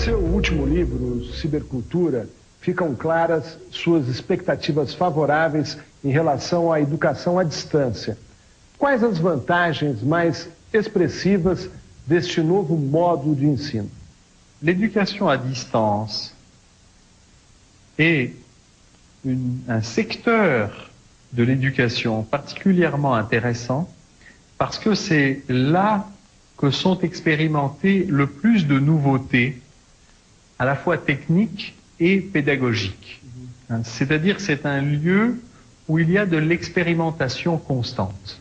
seu último livro, Cibercultura, ficam claras suas expectativas favoráveis em relação à educação à distância. Quais as vantagens mais expressivas deste novo modo de ensino? L'éducation à distance est un secteur de l'éducation particulièrement intéressant parce que c'est là que sont expérimentées le plus de nouveautés, à la fois techniques et pédagogiques. C'est-à-dire c'est un lieu où il y a de l'expérimentation constante.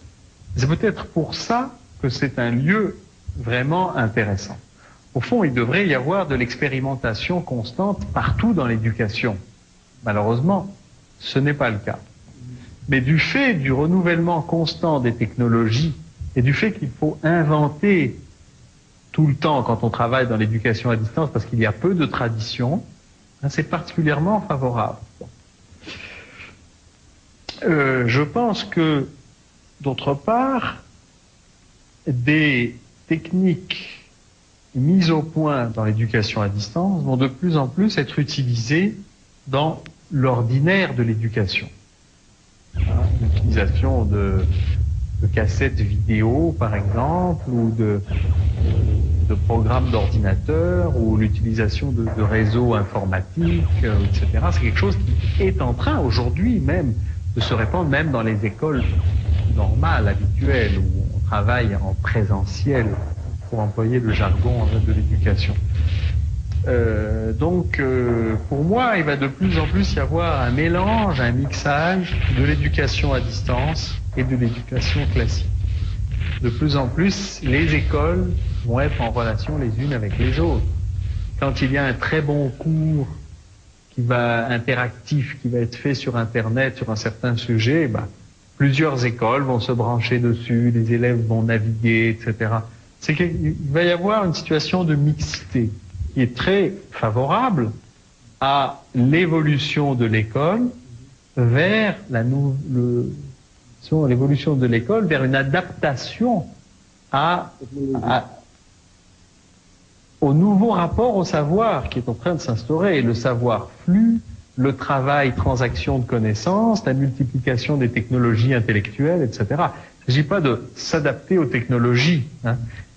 C'est peut-être pour ça que c'est un lieu vraiment intéressant. Au fond, il devrait y avoir de l'expérimentation constante partout dans l'éducation. Malheureusement, ce n'est pas le cas. Mais du fait du renouvellement constant des technologies et du fait qu'il faut inventer tout le temps quand on travaille dans l'éducation à distance parce qu'il y a peu de tradition, c'est particulièrement favorable. Je pense que, d'autre part, des techniques mises au point dans l'éducation à distance vont de plus en plus être utilisées dans l'ordinaire de l'éducation. L'utilisation de cassettes vidéo, par exemple, ou de programmes d'ordinateur, ou l'utilisation de réseaux informatiques, etc. C'est quelque chose qui est en train aujourd'hui même de se répandre même dans les écoles normales, habituelles, où on travaille en présentiel, pour employer le jargon de l'éducation. Donc, pour moi, il va de plus en plus y avoir un mélange, un mixage de l'éducation à distance et de l'éducation classique. De plus en plus, les écoles vont être en relation les unes avec les autres. Quand il y a un très bon cours interactif qui va être fait sur Internet sur un certain sujet, plusieurs écoles vont se brancher dessus, les élèves vont naviguer, etc. C'est qu'il va y avoir une situation de mixité qui est très favorable à l'évolution de l'école vers l'évolution de l'école vers une adaptation au nouveau rapport au savoir qui est en train de s'instaurer. Le savoir flux, le travail, transaction de connaissances, la multiplication des technologies intellectuelles, etc. Il ne s'agit pas de s'adapter aux technologies.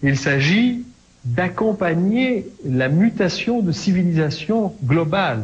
Il s'agit d'accompagner la mutation de civilisation globale.